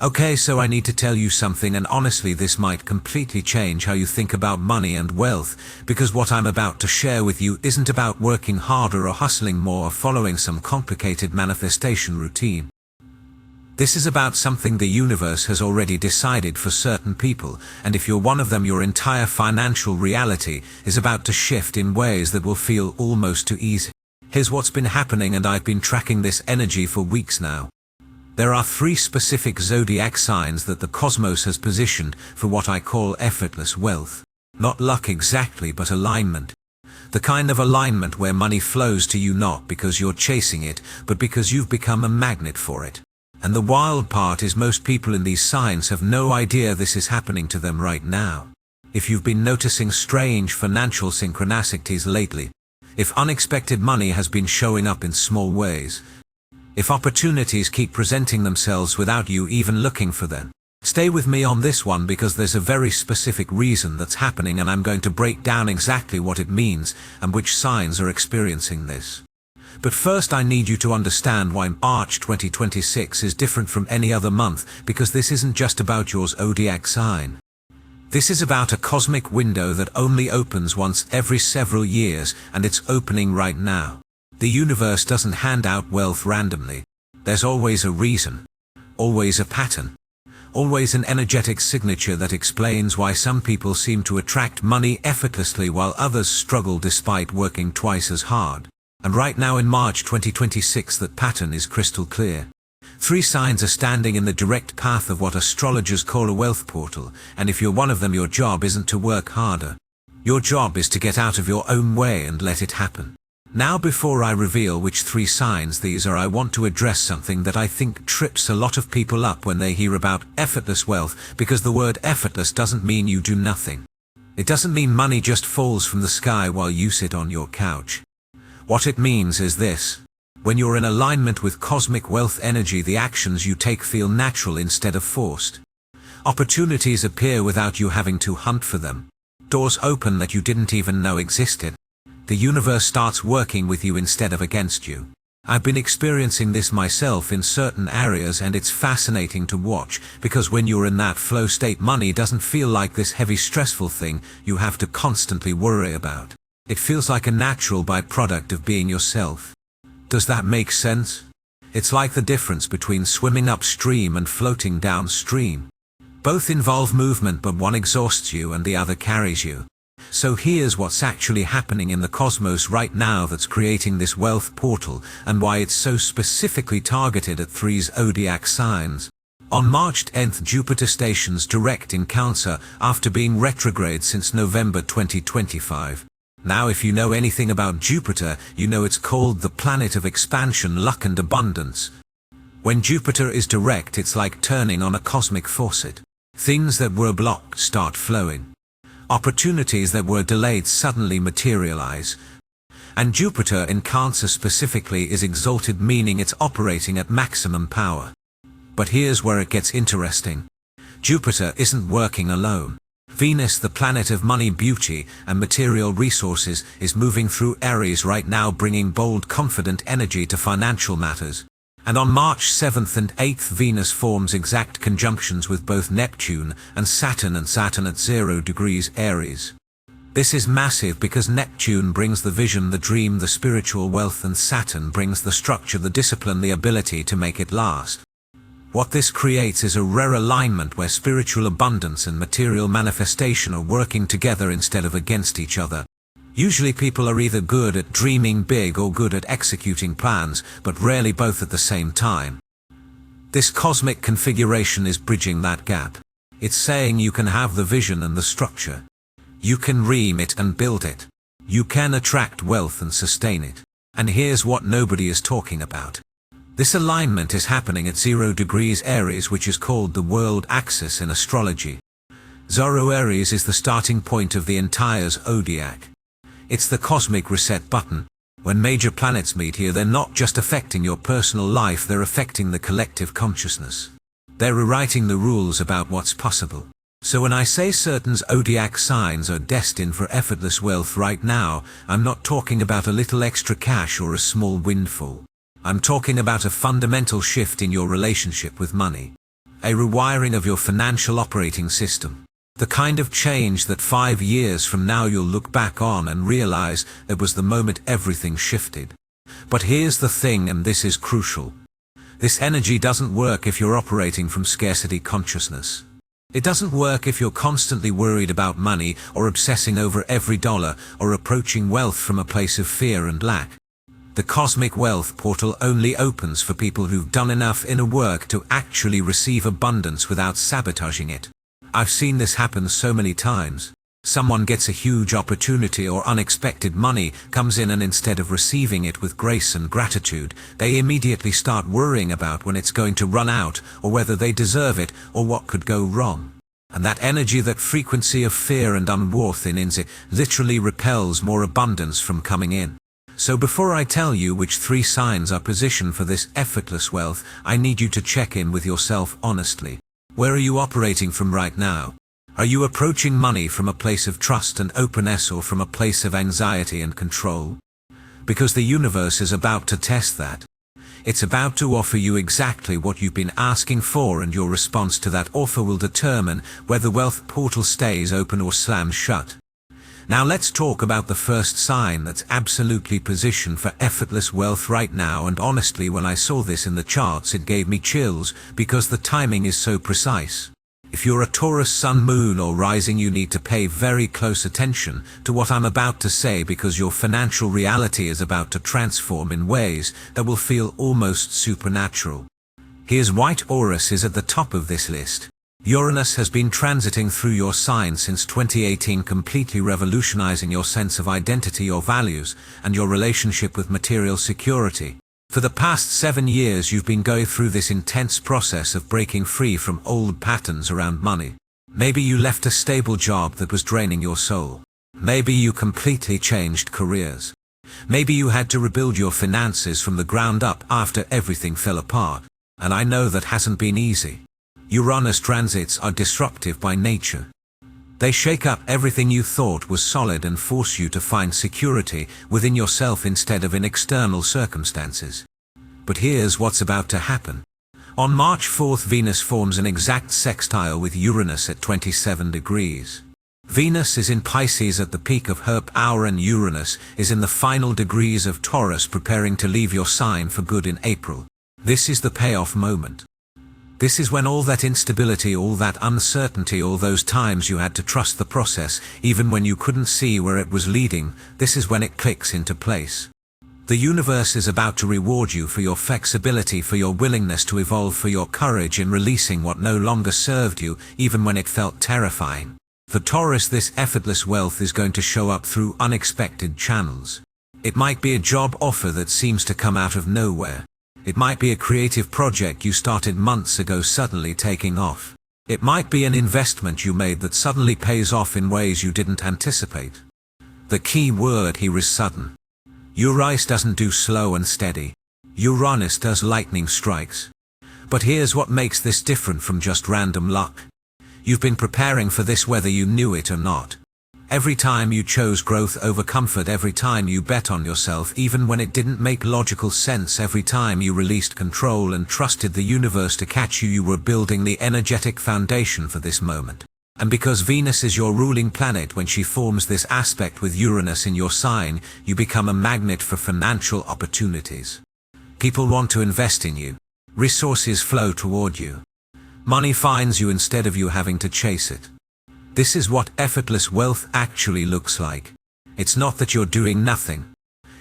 Okay, so I need to tell you something, and honestly this might completely change how you think about money and wealth, because what I'm about to share with you isn't about working harder or hustling more or following some complicated manifestation routine. This is about something the universe has already decided for certain people, and if you're one of them, your entire financial reality is about to shift in ways that will feel almost too easy. Here's what's been happening, and I've been tracking this energy for weeks now. There are 3 specific zodiac signs that the cosmos has positioned for what I call effortless wealth. Not luck exactly, but alignment. The kind of alignment where money flows to you not because you're chasing it, but because you've become a magnet for it. And the wild part is most people in these signs have no idea this is happening to them right now. If you've been noticing strange financial synchronicities lately, if unexpected money has been showing up in small ways, if opportunities keep presenting themselves without you even looking for them, stay with me on this one because there's a very specific reason that's happening, and I'm going to break down exactly what it means and which signs are experiencing this. But first I need you to understand why March 2026 is different from any other month, because this isn't just about your zodiac sign. This is about a cosmic window that only opens once every several years, and it's opening right now. The universe doesn't hand out wealth randomly. There's always a reason, always a pattern, always an energetic signature that explains why some people seem to attract money effortlessly while others struggle despite working twice as hard. And right now in March 2026 that pattern is crystal clear. 3 signs are standing in the direct path of what astrologers call a wealth portal, and if you're one of them, your job isn't to work harder. Your job is to get out of your own way and let it happen. Now, before I reveal which 3 signs these are, I want to address something that I think trips a lot of people up when they hear about effortless wealth, because the word effortless doesn't mean you do nothing. It doesn't mean money just falls from the sky while you sit on your couch. What it means is this: when you're in alignment with cosmic wealth energy, the actions you take feel natural instead of forced. Opportunities appear without you having to hunt for them. Doors open that you didn't even know existed. The universe starts working with you instead of against you. I've been experiencing this myself in certain areas, and it's fascinating to watch, because when you're in that flow state, money doesn't feel like this heavy, stressful thing you have to constantly worry about. It feels like a natural byproduct of being yourself. Does that make sense? It's like the difference between swimming upstream and floating downstream. Both involve movement, but one exhausts you and the other carries you. So here's what's actually happening in the cosmos right now that's creating this wealth portal, and why it's so specifically targeted at 3 zodiac signs. On March 10th, Jupiter stations direct in Cancer after being retrograde since November 2025. Now, if you know anything about Jupiter, you know it's called the planet of expansion, luck and abundance. When Jupiter is direct, it's like turning on a cosmic faucet. Things that were blocked start flowing. Opportunities that were delayed suddenly materialize. And Jupiter in Cancer specifically is exalted, meaning it's operating at maximum power. But here's where it gets interesting. Jupiter isn't working alone. Venus, the planet of money, beauty, and material resources, is moving through Aries right now, bringing bold, confident energy to financial matters. And on March 7th and 8th, Venus forms exact conjunctions with both Neptune and Saturn at 0 degrees Aries. This is massive because Neptune brings the vision, the dream, the spiritual wealth, and Saturn brings the structure, the discipline, the ability to make it last. What this creates is a rare alignment where spiritual abundance and material manifestation are working together instead of against each other. Usually people are either good at dreaming big or good at executing plans, but rarely both at the same time. This cosmic configuration is bridging that gap. It's saying you can have the vision and the structure. You can dream it and build it. You can attract wealth and sustain it. And here's what nobody is talking about. This alignment is happening at 0 degrees Aries, which is called the world axis in astrology. 0 Aries is the starting point of the entire zodiac. It's the cosmic reset button. When major planets meet here, they're not just affecting your personal life, they're affecting the collective consciousness. They're rewriting the rules about what's possible. So when I say certain zodiac signs are destined for effortless wealth right now, I'm not talking about a little extra cash or a small windfall. I'm talking about a fundamental shift in your relationship with money. a rewiring of your financial operating system. The kind of change that 5 years from now you'll look back on and realize it was the moment everything shifted. But here's the thing, and this is crucial. This energy doesn't work if you're operating from scarcity consciousness. It doesn't work if you're constantly worried about money or obsessing over every dollar or approaching wealth from a place of fear and lack. The cosmic wealth portal only opens for people who've done enough inner work to actually receive abundance without sabotaging it. I've seen this happen so many times. Someone gets a huge opportunity or unexpected money comes in, and instead of receiving it with grace and gratitude, they immediately start worrying about when it's going to run out, or whether they deserve it, or what could go wrong. And that energy, that frequency of fear and unworth in it, literally repels more abundance from coming in. So before I tell you which 3 signs are positioned for this effortless wealth, I need you to check in with yourself honestly. Where are you operating from right now? Are you approaching money from a place of trust and openness, or from a place of anxiety and control? Because the universe is about to test that. It's about to offer you exactly what you've been asking for, and your response to that offer will determine whether wealth portal stays open or slams shut. Now let's talk about the first sign that's absolutely positioned for effortless wealth right now, and honestly, when I saw this in the charts it gave me chills, because the timing is so precise. If you're a Taurus sun, moon or rising, you need to pay very close attention to what I'm about to say, because your financial reality is about to transform in ways that will feel almost supernatural. Here's why Taurus is at the top of this list. Uranus has been transiting through your sign since 2018, completely revolutionizing your sense of identity, your values, and your relationship with material security. For the past 7 years you've been going through this intense process of breaking free from old patterns around money. Maybe you left a stable job that was draining your soul. Maybe you completely changed careers. Maybe you had to rebuild your finances from the ground up after everything fell apart. And I know that hasn't been easy. Uranus transits are disruptive by nature. They shake up everything you thought was solid and force you to find security within yourself instead of in external circumstances. But here's what's about to happen. On March 4th, Venus forms an exact sextile with Uranus at 27 degrees. Venus is in Pisces at the peak of her power, and Uranus is in the final degrees of Taurus, preparing to leave your sign for good in April. This is the payoff moment. This is when all that instability, all that uncertainty, all those times you had to trust the process, even when you couldn't see where it was leading, this is when it clicks into place. The universe is about to reward you for your flexibility, for your willingness to evolve, for your courage in releasing what no longer served you, even when it felt terrifying. For Taurus, this effortless wealth is going to show up through unexpected channels. It might be a job offer that seems to come out of nowhere. It might be a creative project you started months ago suddenly taking off. It might be an investment you made that suddenly pays off in ways you didn't anticipate. The key word here is sudden. Uranus doesn't do slow and steady. Uranus does lightning strikes. But here's what makes this different from just random luck. You've been preparing for this whether you knew it or not. Every time you chose growth over comfort, every time you bet on yourself even when it didn't make logical sense, every time you released control and trusted the universe to catch you, you were building the energetic foundation for this moment. And because Venus is your ruling planet, when she forms this aspect with Uranus in your sign, you become a magnet for financial opportunities. People want to invest in you. Resources flow toward you. Money finds you instead of you having to chase it. This is what effortless wealth actually looks like. It's not that you're doing nothing.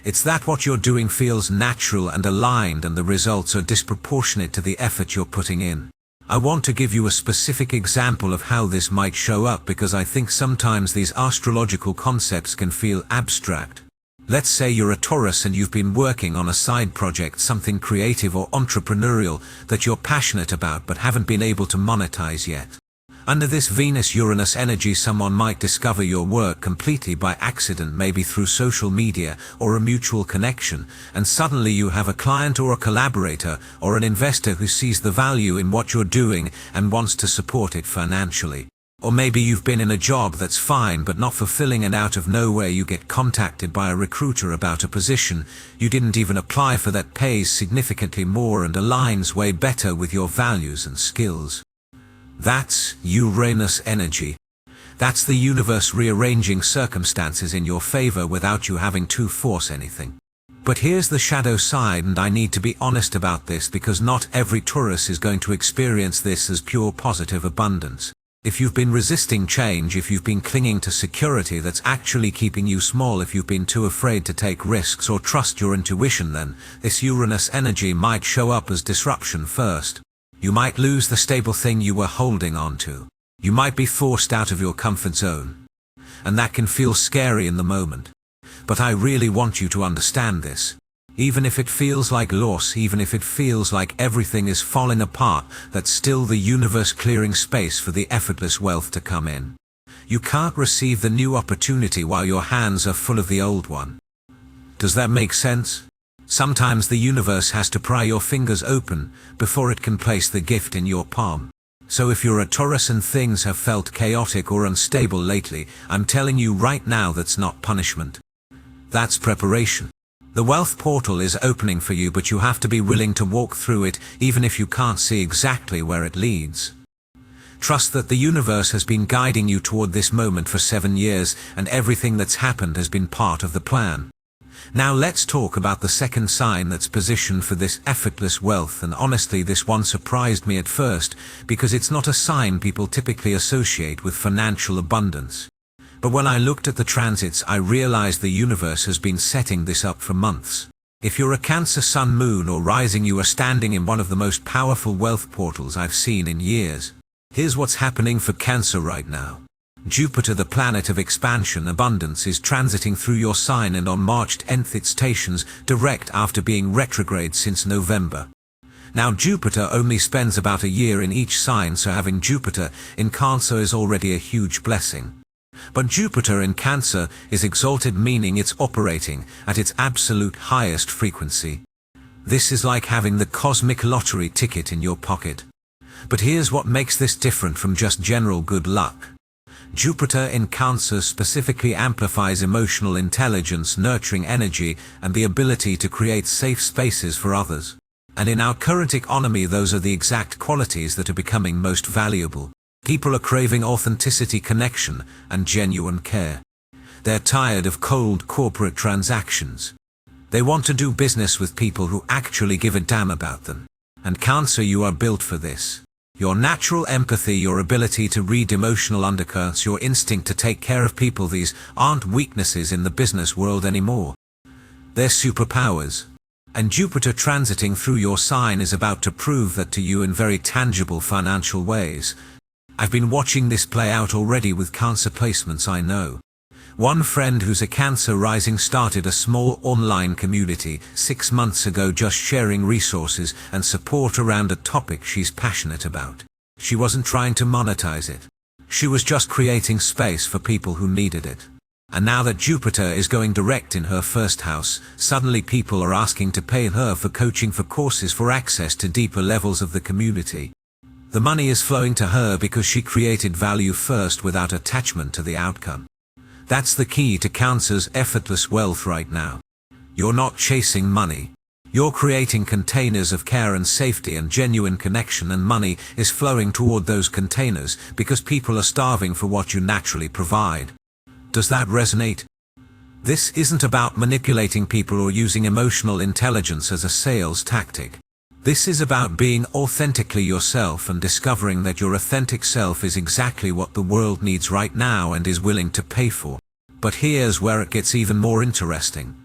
It's that what you're doing feels natural and aligned, and the results are disproportionate to the effort you're putting in. I want to give you a specific example of how this might show up, because I think sometimes these astrological concepts can feel abstract. Let's say you're a Taurus and you've been working on a side project, something creative or entrepreneurial that you're passionate about but haven't been able to monetize yet. Under this Venus-Uranus energy, someone might discover your work completely by accident, maybe through social media or a mutual connection, and suddenly you have a client or a collaborator or an investor who sees the value in what you're doing and wants to support it financially. Or maybe you've been in a job that's fine but not fulfilling, and out of nowhere you get contacted by a recruiter about a position you didn't even apply for that pays significantly more and aligns way better with your values and skills. That's Uranus energy. That's the universe rearranging circumstances in your favor without you having to force anything. But here's the shadow side, and I need to be honest about this because not every Taurus is going to experience this as pure positive abundance. If you've been resisting change, if you've been clinging to security that's actually keeping you small, if you've been too afraid to take risks or trust your intuition, then this Uranus energy might show up as disruption first. You might lose the stable thing you were holding on to. You might be forced out of your comfort zone. And that can feel scary in the moment. But I really want you to understand this. Even if it feels like loss, even if it feels like everything is falling apart, that's still the universe clearing space for the effortless wealth to come in. You can't receive the new opportunity while your hands are full of the old one. Does that make sense? Sometimes the universe has to pry your fingers open before it can place the gift in your palm. So if you're a Taurus and things have felt chaotic or unstable lately, I'm telling you right now that's not punishment. That's preparation. The wealth portal is opening for you, but you have to be willing to walk through it even if you can't see exactly where it leads. Trust that the universe has been guiding you toward this moment for 7 years, and everything that's happened has been part of the plan. Now let's talk about the second sign that's positioned for this effortless wealth, and honestly this one surprised me at first because it's not a sign people typically associate with financial abundance. But when I looked at the transits, I realized the universe has been setting this up for months. If you're a Cancer sun, moon or rising, you are standing in one of the most powerful wealth portals I've seen in years. Here's what's happening for Cancer right now. Jupiter, the planet of expansion, abundance, is transiting through your sign, and on March 10th it stations direct after being retrograde since November. Now Jupiter only spends about a year in each sign, so having Jupiter in Cancer is already a huge blessing. But Jupiter in Cancer is exalted, meaning it's operating at its absolute highest frequency. This is like having the cosmic lottery ticket in your pocket. But here's what makes this different from just general good luck. Jupiter in Cancer specifically amplifies emotional intelligence, nurturing energy, and the ability to create safe spaces for others. And in our current economy, those are the exact qualities that are becoming most valuable. People are craving authenticity, connection, and genuine care. They're tired of cold corporate transactions. They want to do business with people who actually give a damn about them. And Cancer, you are built for this. Your natural empathy, your ability to read emotional undercurrents, your instinct to take care of people, these aren't weaknesses in the business world anymore. They're superpowers. And Jupiter transiting through your sign is about to prove that to you in very tangible financial ways. I've been watching this play out already with Cancer placements, I know. One friend who's a Cancer rising started a small online community 6 months ago, just sharing resources and support around a topic she's passionate about. She wasn't trying to monetize it. She was just creating space for people who needed it. And now that Jupiter is going direct in her first house, suddenly people are asking to pay her for coaching, for courses, for access to deeper levels of the community. The money is flowing to her because she created value first without attachment to the outcome. That's the key to Cancer's effortless wealth right now. You're not chasing money. You're creating containers of care and safety and genuine connection, and money is flowing toward those containers because people are starving for what you naturally provide. Does that resonate? This isn't about manipulating people or using emotional intelligence as a sales tactic. This is about being authentically yourself and discovering that your authentic self is exactly what the world needs right now and is willing to pay for. But here's where it gets even more interesting.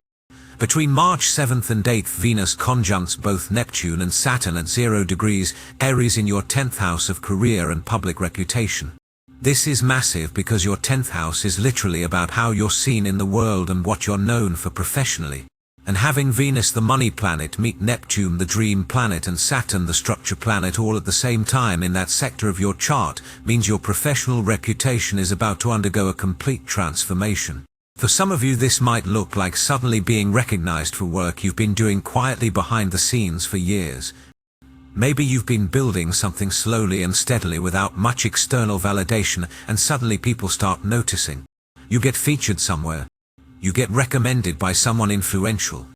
Between March 7th and 8th, Venus conjuncts both Neptune and Saturn at 0 degrees Aries in your 10th house of career and public reputation. This is massive because your 10th house is literally about how you're seen in the world and what you're known for professionally. And having Venus, the money planet, meet Neptune, the dream planet, and Saturn, the structure planet, all at the same time in that sector of your chart means your professional reputation is about to undergo a complete transformation. For some of you, this might look like suddenly being recognized for work you've been doing quietly behind the scenes for years. Maybe you've been building something slowly and steadily without much external validation, and suddenly people start noticing. You get featured somewhere. You get recommended by someone influential.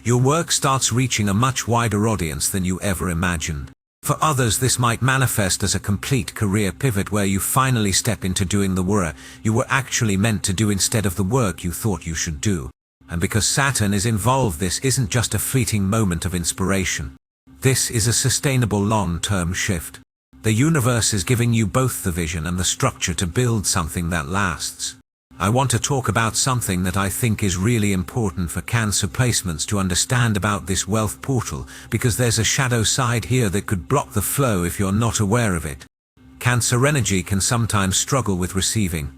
Your work starts reaching a much wider audience than you ever imagined. For others, this might manifest as a complete career pivot where you finally step into doing the work you were actually meant to do instead of the work you thought you should do. And because Saturn is involved, this isn't just a fleeting moment of inspiration. This is a sustainable long-term shift. The universe is giving you both the vision and the structure to build something that lasts. I want to talk about something that I think is really important for Cancer placements to understand about this wealth portal, because there's a shadow side here that could block the flow if you're not aware of it. Cancer energy can sometimes struggle with receiving.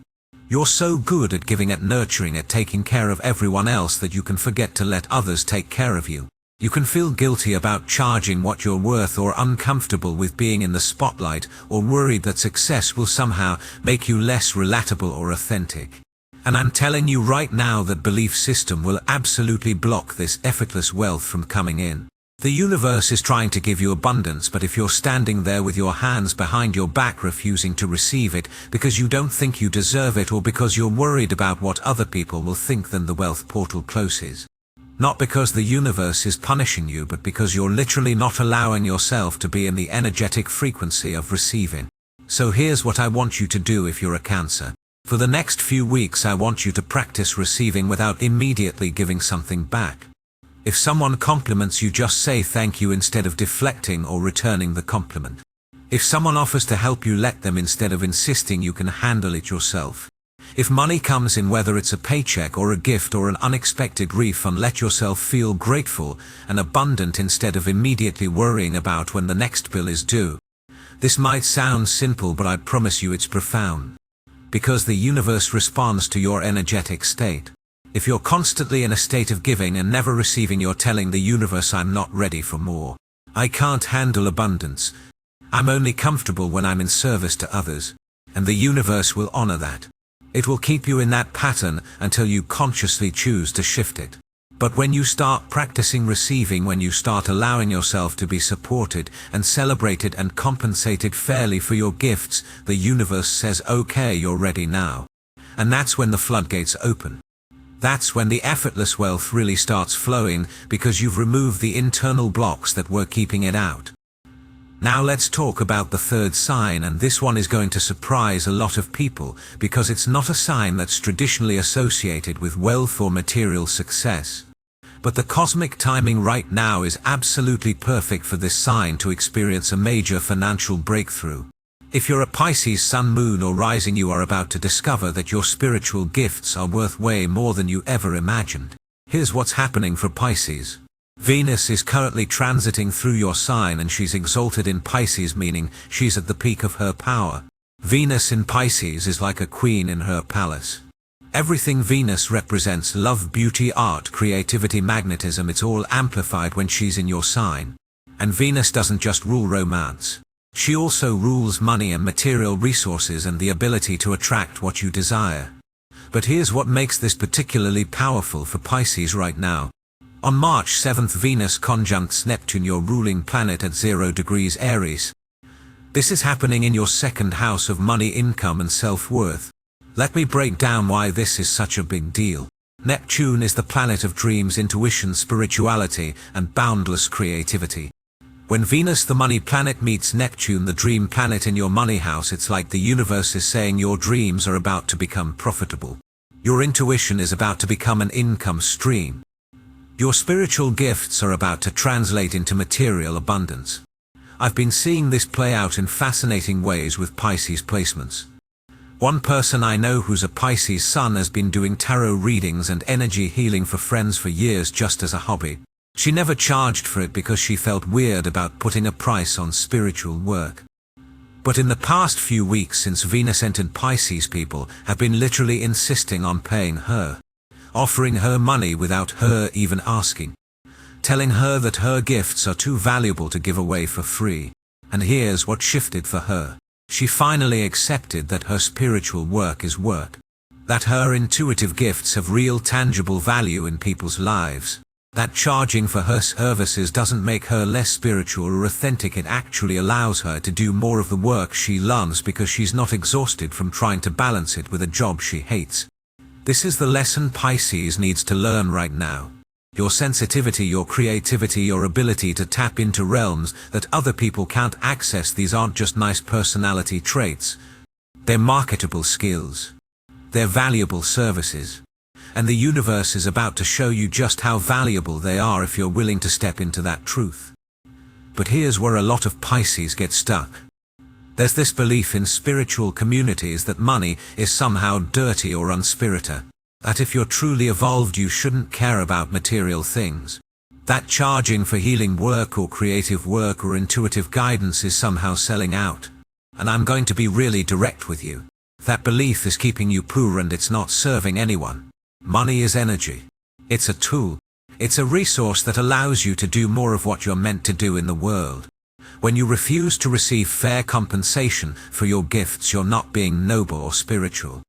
You're so good at giving, at nurturing, at taking care of everyone else that you can forget to let others take care of you. You can feel guilty about charging what you're worth, or uncomfortable with being in the spotlight, or worried that success will somehow make you less relatable or authentic. And I'm telling you right now that belief system will absolutely block this effortless wealth from coming in. The universe is trying to give you abundance, but if you're standing there with your hands behind your back refusing to receive it because you don't think you deserve it, or because you're worried about what other people will think, then the wealth portal closes. Not because the universe is punishing you, but because you're literally not allowing yourself to be in the energetic frequency of receiving. So here's what I want you to do if you're a Cancer. For the next few weeks, I want you to practice receiving without immediately giving something back. If someone compliments you, just say thank you instead of deflecting or returning the compliment. If someone offers to help you, let them instead of insisting you can handle it yourself. If money comes in, whether it's a paycheck or a gift or an unexpected refund, let yourself feel grateful and abundant instead of immediately worrying about when the next bill is due. This might sound simple, but I promise you it's profound. Because the universe responds to your energetic state. If you're constantly in a state of giving and never receiving, you're telling the universe, I'm not ready for more. I can't handle abundance. I'm only comfortable when I'm in service to others. And the universe will honor that. It will keep you in that pattern until you consciously choose to shift it. But when you start practicing receiving, when you start allowing yourself to be supported and celebrated and compensated fairly for your gifts, the universe says, okay, you're ready now. And that's when the floodgates open. That's when the effortless wealth really starts flowing, because you've removed the internal blocks that were keeping it out. Now let's talk about the third sign, and this one is going to surprise a lot of people because it's not a sign that's traditionally associated with wealth or material success. But the cosmic timing right now is absolutely perfect for this sign to experience a major financial breakthrough. If you're a Pisces sun, moon or rising, you are about to discover that your spiritual gifts are worth way more than you ever imagined. Here's what's happening for Pisces. Venus is currently transiting through your sign, and she's exalted in Pisces, meaning she's at the peak of her power. Venus in Pisces is like a queen in her palace. Everything Venus represents, love, beauty, art, creativity, magnetism, it's all amplified when she's in your sign. And Venus doesn't just rule romance. She also rules money and material resources and the ability to attract what you desire. But here's what makes this particularly powerful for Pisces right now. On March 7th, Venus conjuncts Neptune, your ruling planet, at 0 degrees Aries. This is happening in your second house of money, income and self-worth. Let me break down why this is such a big deal. Neptune is the planet of dreams, intuition, spirituality, and boundless creativity. When Venus, the money planet, meets Neptune, the dream planet, in your money house, it's like the universe is saying your dreams are about to become profitable. Your intuition is about to become an income stream. Your spiritual gifts are about to translate into material abundance. I've been seeing this play out in fascinating ways with Pisces placements. One person I know who's a Pisces sun has been doing tarot readings and energy healing for friends for years just as a hobby. She never charged for it because she felt weird about putting a price on spiritual work. But in the past few weeks since Venus entered Pisces, people have been literally insisting on paying her. Offering her money without her even asking. Telling her that her gifts are too valuable to give away for free. And here's what shifted for her. She finally accepted that her spiritual work is work. That her intuitive gifts have real tangible value in people's lives. That charging for her services doesn't make her less spiritual or authentic, it actually allows her to do more of the work she loves because she's not exhausted from trying to balance it with a job she hates. This is the lesson Pisces needs to learn right now. Your sensitivity, your creativity, your ability to tap into realms that other people can't access. These aren't just nice personality traits. They're marketable skills. They're valuable services. And the universe is about to show you just how valuable they are if you're willing to step into that truth. But here's where a lot of Pisces get stuck. There's this belief in spiritual communities that money is somehow dirty or unspirited. That if you're truly evolved you shouldn't care about material things. That charging for healing work or creative work or intuitive guidance is somehow selling out. And I'm going to be really direct with you. That belief is keeping you poor and it's not serving anyone. Money is energy. It's a tool. It's a resource that allows you to do more of what you're meant to do in the world. When you refuse to receive fair compensation for your gifts, you're not being noble or spiritual.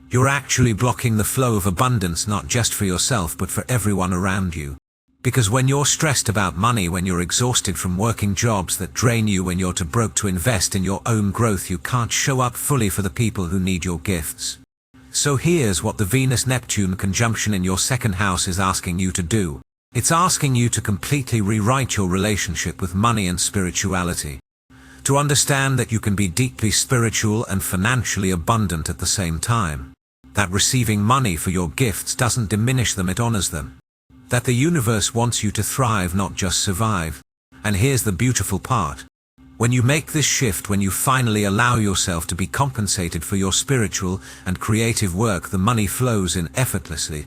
You're actually blocking the flow of abundance, not just for yourself but for everyone around you. Because when you're stressed about money, when you're exhausted from working jobs that drain you, when you're too broke to invest in your own growth, you can't show up fully for the people who need your gifts. So here's what the Venus-Neptune conjunction in your second house is asking you to do. It's asking you to completely rewrite your relationship with money and spirituality. To understand that you can be deeply spiritual and financially abundant at the same time. That receiving money for your gifts doesn't diminish them, it honors them. That the universe wants you to thrive, not just survive. And here's the beautiful part. When you make this shift, when you finally allow yourself to be compensated for your spiritual and creative work, the money flows in effortlessly.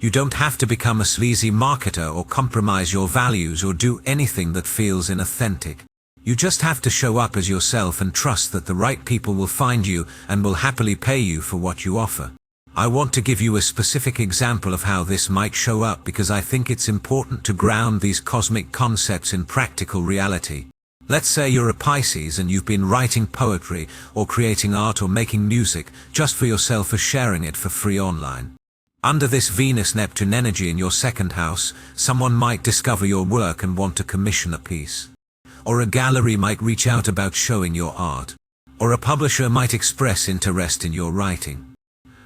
You don't have to become a sleazy marketer or compromise your values or do anything that feels inauthentic. You just have to show up as yourself and trust that the right people will find you and will happily pay you for what you offer. I want to give you a specific example of how this might show up because I think it's important to ground these cosmic concepts in practical reality. Let's say you're a Pisces and you've been writing poetry or creating art or making music just for yourself or sharing it for free online. Under this Venus-Neptune energy in your second house, someone might discover your work and want to commission a piece. Or a gallery might reach out about showing your art. Or a publisher might express interest in your writing.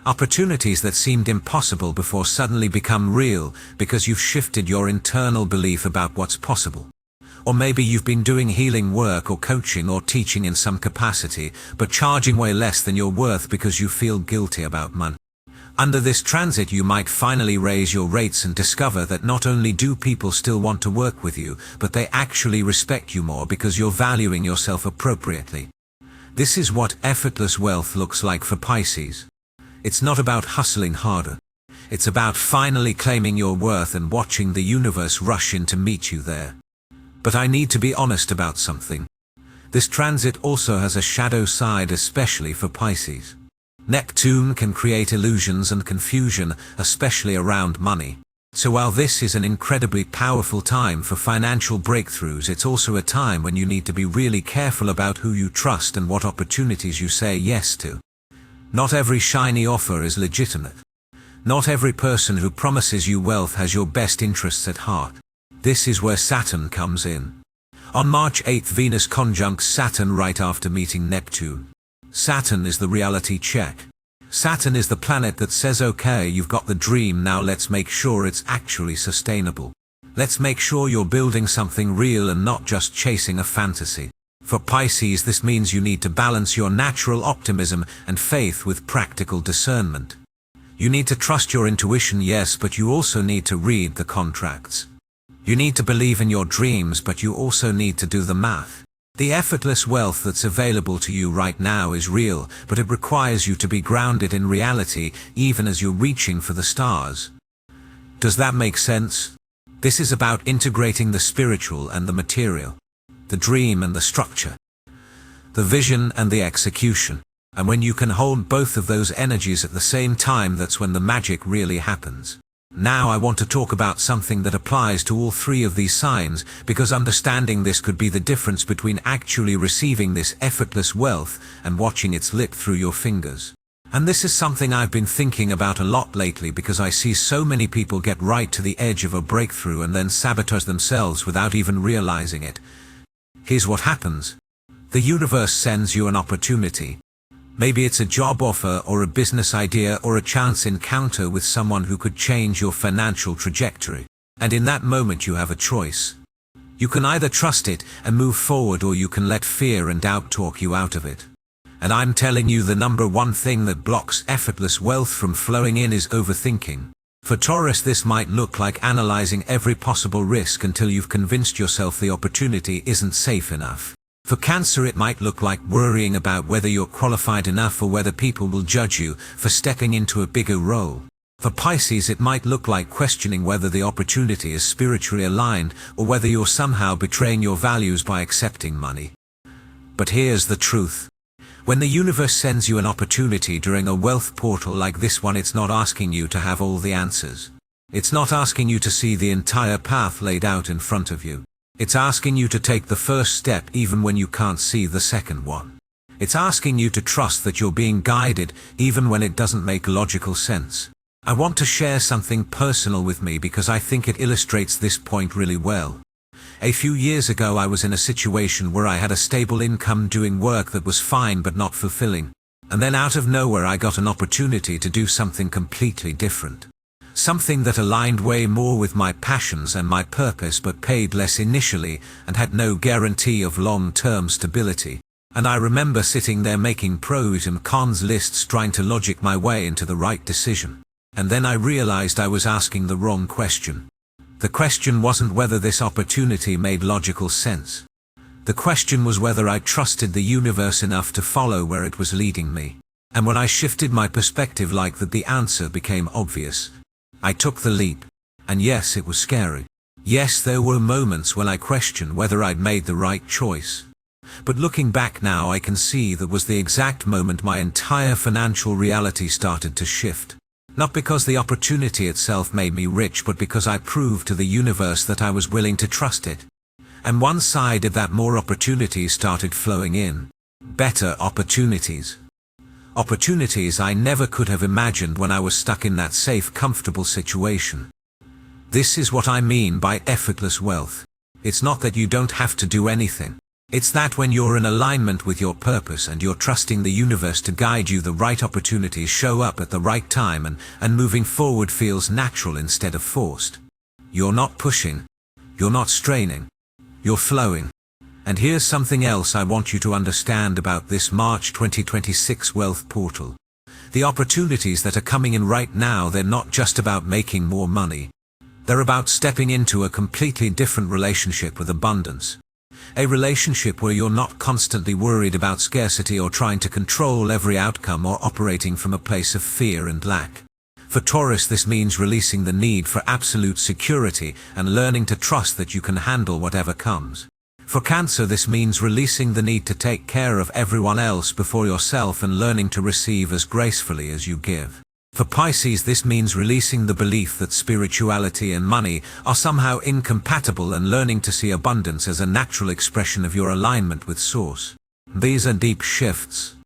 Opportunities that seemed impossible before suddenly become real because you've shifted your internal belief about what's possible. Or maybe you've been doing healing work or coaching or teaching in some capacity, but charging way less than you're worth because you feel guilty about money. Under this transit you might finally raise your rates and discover that not only do people still want to work with you, but they actually respect you more because you're valuing yourself appropriately. This is what effortless wealth looks like for Pisces. It's not about hustling harder. It's about finally claiming your worth and watching the universe rush in to meet you there. But I need to be honest about something. This transit also has a shadow side, especially for Pisces. Neptune can create illusions and confusion, especially around money. So while this is an incredibly powerful time for financial breakthroughs, it's also a time when you need to be really careful about who you trust and what opportunities you say yes to. Not every shiny offer is legitimate. Not every person who promises you wealth has your best interests at heart. This is where Saturn comes in. On March 8th, Venus conjuncts Saturn right after meeting Neptune. Saturn is the reality check. Saturn is the planet that says, okay, you've got the dream, now let's make sure it's actually sustainable. Let's make sure you're building something real and not just chasing a fantasy. For Pisces, this means you need to balance your natural optimism and faith with practical discernment. You need to trust your intuition, yes, but you also need to read the contracts. You need to believe in your dreams, but you also need to do the math. The effortless wealth that's available to you right now is real, but it requires you to be grounded in reality even as you're reaching for the stars. Does that make sense? This is about integrating the spiritual and the material. The dream and the structure, the vision and the execution. And when you can hold both of those energies at the same time, that's when the magic really happens. Now I want to talk about something that applies to all three of these signs, because understanding this could be the difference between actually receiving this effortless wealth and watching it slip through your fingers. And this is something I've been thinking about a lot lately because I see so many people get right to the edge of a breakthrough and then sabotage themselves without even realizing it. Here's what happens. The universe sends you an opportunity. Maybe it's a job offer or a business idea or a chance encounter with someone who could change your financial trajectory. And in that moment you have a choice. You can either trust it and move forward, or you can let fear and doubt talk you out of it. And I'm telling you, the number one thing that blocks effortless wealth from flowing in is overthinking. For Taurus, this might look like analyzing every possible risk until you've convinced yourself the opportunity isn't safe enough. For Cancer, it might look like worrying about whether you're qualified enough or whether people will judge you for stepping into a bigger role. For Pisces, it might look like questioning whether the opportunity is spiritually aligned or whether you're somehow betraying your values by accepting money. But here's the truth. When the universe sends you an opportunity during a wealth portal like this one, it's not asking you to have all the answers. It's not asking you to see the entire path laid out in front of you. It's asking you to take the first step even when you can't see the second one. It's asking you to trust that you're being guided even when it doesn't make logical sense. I want to share something personal with me because I think it illustrates this point really well. A few years ago, I was in a situation where I had a stable income doing work that was fine but not fulfilling. And then out of nowhere, I got an opportunity to do something completely different. Something that aligned way more with my passions and my purpose, but paid less initially and had no guarantee of long-term stability. And I remember sitting there making pros and cons lists, trying to logic my way into the right decision. And then I realized I was asking the wrong question. The question wasn't whether this opportunity made logical sense. The question was whether I trusted the universe enough to follow where it was leading me. And when I shifted my perspective like that, the answer became obvious. I took the leap. And yes, it was scary. Yes, there were moments when I questioned whether I'd made the right choice. But looking back now, I can see that was the exact moment my entire financial reality started to shift. Not because the opportunity itself made me rich, but because I proved to the universe that I was willing to trust it. And one side of that, more opportunities started flowing in. Better opportunities. Opportunities I never could have imagined when I was stuck in that safe, comfortable situation. This is what I mean by effortless wealth. It's not that you don't have to do anything. It's that when you're in alignment with your purpose and you're trusting the universe to guide you, the right opportunities show up at the right time, and moving forward feels natural instead of forced. You're not pushing. You're not straining. You're flowing. And here's something else I want you to understand about this March 2026 wealth portal. The opportunities that are coming in right now, they're not just about making more money. They're about stepping into a completely different relationship with abundance. A relationship where you're not constantly worried about scarcity or trying to control every outcome or operating from a place of fear and lack. For Taurus, this means releasing the need for absolute security and learning to trust that you can handle whatever comes. For Cancer, this means releasing the need to take care of everyone else before yourself and learning to receive as gracefully as you give. For Pisces, this means releasing the belief that spirituality and money are somehow incompatible and learning to see abundance as a natural expression of your alignment with Source. These are deep shifts.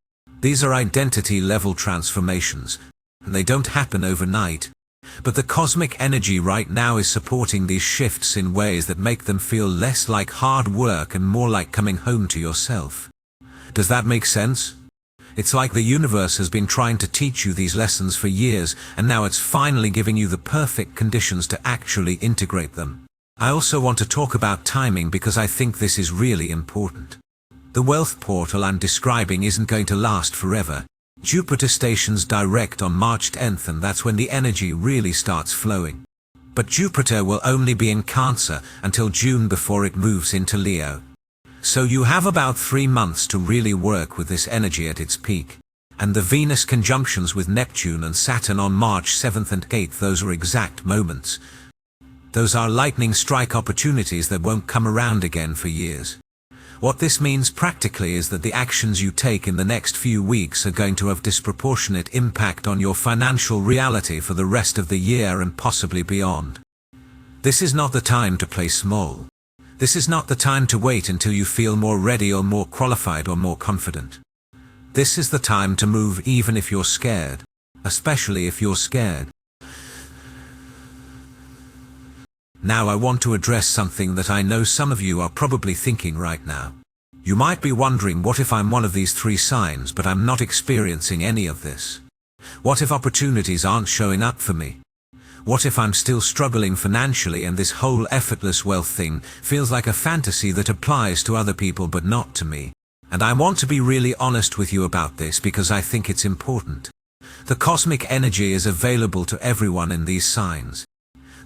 These are identity-level transformations, and they don't happen overnight. But the cosmic energy right now is supporting these shifts in ways that make them feel less like hard work and more like coming home to yourself. Does that make sense? It's like the universe has been trying to teach you these lessons for years, and now it's finally giving you the perfect conditions to actually integrate them. I also want to talk about timing because I think this is really important. The wealth portal I'm describing isn't going to last forever. Jupiter stations direct on March 10th, and that's when the energy really starts flowing. But Jupiter will only be in Cancer until June before it moves into Leo. So you have about 3 months to really work with this energy at its peak. And the Venus conjunctions with Neptune and Saturn on March 7th and 8th, those are exact moments. Those are lightning strike opportunities that won't come around again for years. What this means practically is that the actions you take in the next few weeks are going to have disproportionate impact on your financial reality for the rest of the year and possibly beyond. This is not the time to play small. This is not the time to wait until you feel more ready or more qualified or more confident. This is the time to move even if you're scared, especially if you're scared. Now I want to address something that I know some of you are probably thinking right now. You might be wondering, what if I'm one of these 3 signs but I'm not experiencing any of this? What if opportunities aren't showing up for me? What if I'm still struggling financially and this whole effortless wealth thing feels like a fantasy that applies to other people but not to me? And I want to be really honest with you about this because I think it's important. The cosmic energy is available to everyone in these signs.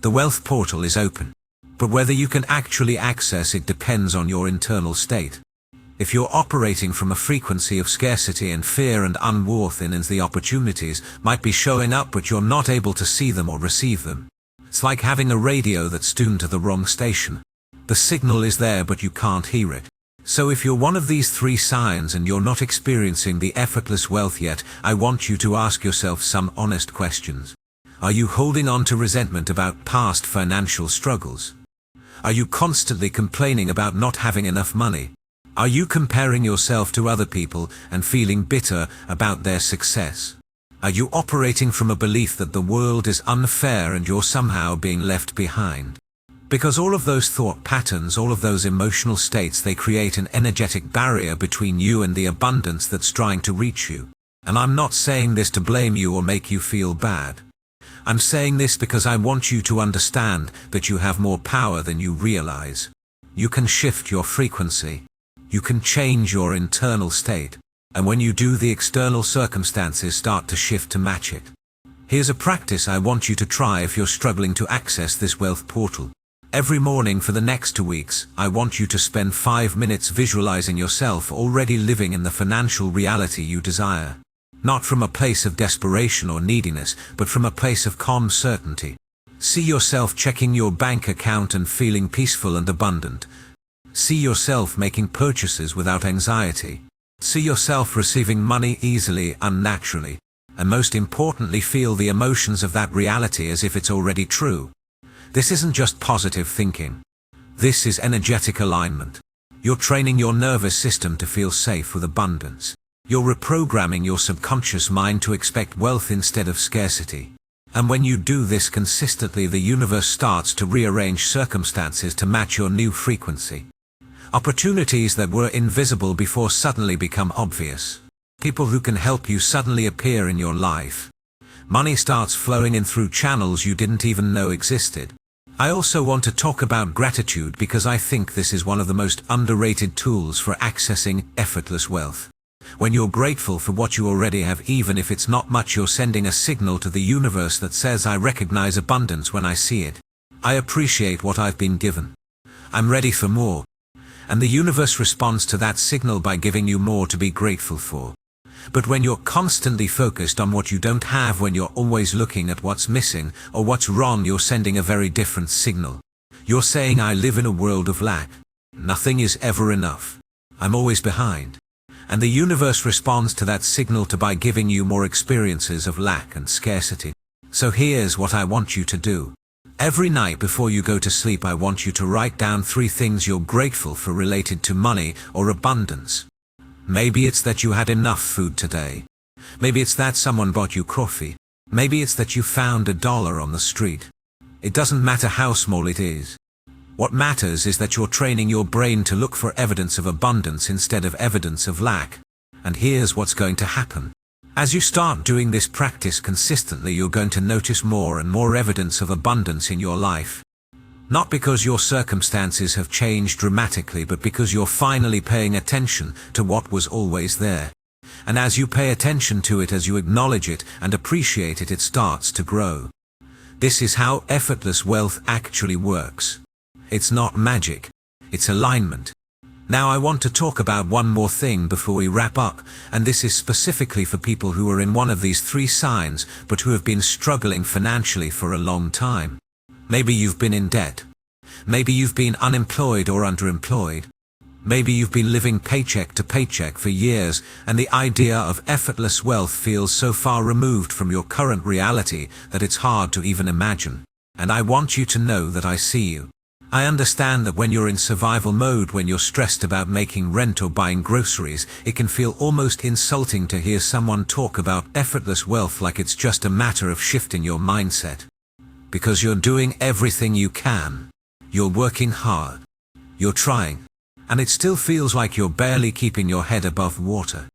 The wealth portal is open, but whether you can actually access it depends on your internal state. If you're operating from a frequency of scarcity and fear and unworth, then the opportunities might be showing up but you're not able to see them or receive them. It's like having a radio that's tuned to the wrong station. The signal is there but you can't hear it. So if you're one of these three signs and you're not experiencing the effortless wealth yet, I want you to ask yourself some honest questions. Are you holding on to resentment about past financial struggles? Are you constantly complaining about not having enough money? Are you comparing yourself to other people and feeling bitter about their success? Are you operating from a belief that the world is unfair and you're somehow being left behind? Because all of those thought patterns, all of those emotional states, they create an energetic barrier between you and the abundance that's trying to reach you. And I'm not saying this to blame you or make you feel bad. I'm saying this because I want you to understand that you have more power than you realize. You can shift your frequency. You can change your internal state. And when you do, the external circumstances start to shift to match it. Here's a practice I want you to try if you're struggling to access this wealth portal. Every morning for the next 2 weeks, I want you to spend 5 minutes visualizing yourself already living in the financial reality you desire. Not from a place of desperation or neediness, but from a place of calm certainty. See yourself checking your bank account and feeling peaceful and abundant. See yourself making purchases without anxiety. See yourself receiving money easily, unnaturally. And most importantly, feel the emotions of that reality as if it's already true. This isn't just positive thinking. This is energetic alignment. You're training your nervous system to feel safe with abundance. You're reprogramming your subconscious mind to expect wealth instead of scarcity. And when you do this consistently, the universe starts to rearrange circumstances to match your new frequency. Opportunities that were invisible before suddenly become obvious. People who can help you suddenly appear in your life. Money starts flowing in through channels you didn't even know existed. I also want to talk about gratitude because I think this is one of the most underrated tools for accessing effortless wealth. When you're grateful for what you already have, even if it's not much, you're sending a signal to the universe that says, I recognize abundance when I see it. I appreciate what I've been given. I'm ready for more. And the universe responds to that signal by giving you more to be grateful for. But when you're constantly focused on what you don't have, when you're always looking at what's missing or what's wrong, you're sending a very different signal. You're saying, I live in a world of lack. Nothing is ever enough. I'm always behind. And the universe responds to that signal by giving you more experiences of lack and scarcity. So here's what I want you to do. Every night before you go to sleep, I want you to write down 3 things you're grateful for related to money or abundance. Maybe it's that you had enough food today. Maybe it's that someone bought you coffee. Maybe it's that you found $1 on the street. It doesn't matter how small it is. What matters is that you're training your brain to look for evidence of abundance instead of evidence of lack. And here's what's going to happen. As you start doing this practice consistently, you're going to notice more and more evidence of abundance in your life. Not because your circumstances have changed dramatically, but because you're finally paying attention to what was always there. And as you pay attention to it, as you acknowledge it and appreciate it, it starts to grow. This is how effortless wealth actually works. It's not magic. It's alignment. Now I want to talk about one more thing before we wrap up, and this is specifically for people who are in one of these 3 signs, but who have been struggling financially for a long time. Maybe you've been in debt. Maybe you've been unemployed or underemployed. Maybe you've been living paycheck to paycheck for years, and the idea of effortless wealth feels so far removed from your current reality that it's hard to even imagine. And I want you to know that I see you. I understand that when you're in survival mode, when you're stressed about making rent or buying groceries, it can feel almost insulting to hear someone talk about effortless wealth like it's just a matter of shifting your mindset. Because you're doing everything you can. You're working hard. You're trying. And it still feels like you're barely keeping your head above water.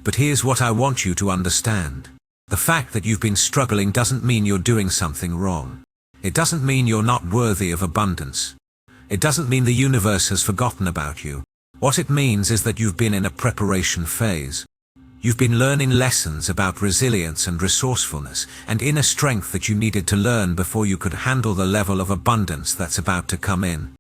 But here's what I want you to understand. The fact that you've been struggling doesn't mean you're doing something wrong. It doesn't mean you're not worthy of abundance. It doesn't mean the universe has forgotten about you. What it means is that you've been in a preparation phase. You've been learning lessons about resilience and resourcefulness and inner strength that you needed to learn before you could handle the level of abundance that's about to come in.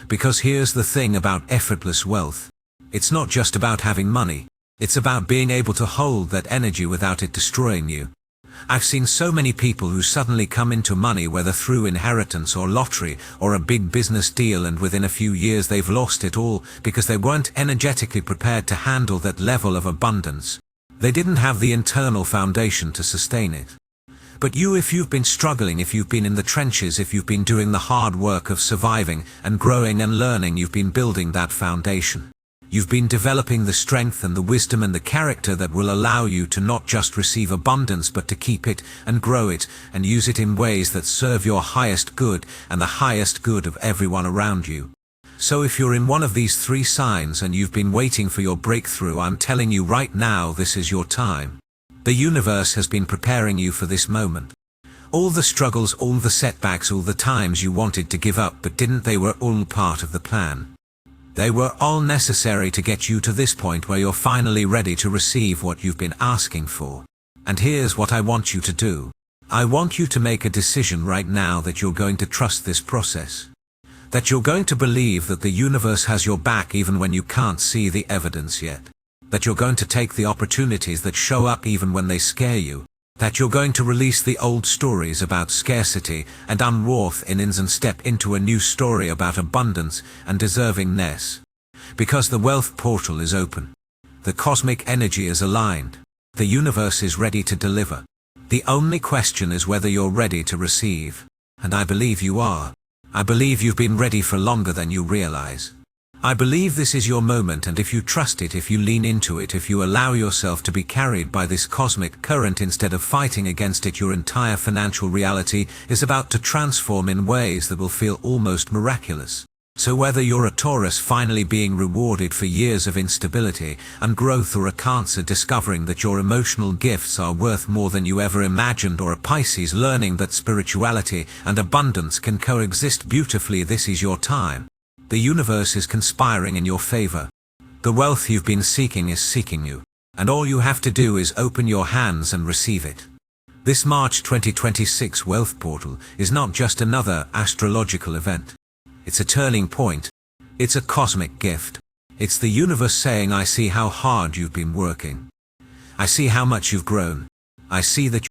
Because here's the thing about effortless wealth. It's not just about having money. It's about being able to hold that energy without it destroying you. I've seen so many people who suddenly come into money, whether through inheritance or lottery or a big business deal, and within a few years they've lost it all because they weren't energetically prepared to handle that level of abundance. They didn't have the internal foundation to sustain it. But if you've been struggling, if you've been in the trenches, if you've been doing the hard work of surviving and growing and learning, you've been building that foundation. You've been developing the strength and the wisdom and the character that will allow you to not just receive abundance, but to keep it and grow it and use it in ways that serve your highest good and the highest good of everyone around you. So if you're in one of these three signs and you've been waiting for your breakthrough, I'm telling you right now, this is your time. The universe has been preparing you for this moment. All the struggles, all the setbacks, all the times you wanted to give up but didn't, they were all part of the plan. They were all necessary to get you to this point where you're finally ready to receive what you've been asking for. And here's what I want you to do. I want you to make a decision right now that you're going to trust this process. That you're going to believe that the universe has your back even when you can't see the evidence yet. That you're going to take the opportunities that show up even when they scare you. That you're going to release the old stories about scarcity and unworth and step into a new story about abundance and deservingness. Because the wealth portal is open. The cosmic energy is aligned. The universe is ready to deliver. The only question is whether you're ready to receive. And I believe you are. I believe you've been ready for longer than you realize. I believe this is your moment, and if you trust it, if you lean into it, if you allow yourself to be carried by this cosmic current instead of fighting against it, your entire financial reality is about to transform in ways that will feel almost miraculous. So whether you're a Taurus finally being rewarded for years of instability and growth, or a Cancer discovering that your emotional gifts are worth more than you ever imagined, or a Pisces learning that spirituality and abundance can coexist beautifully, this is your time. The universe is conspiring in your favor. The wealth you've been seeking is seeking you, and all you have to do is open your hands and receive it. This March 2026 Wealth Portal is not just another astrological event. It's a turning point. It's a cosmic gift. It's the universe saying, I see how hard you've been working. I see how much you've grown. I see that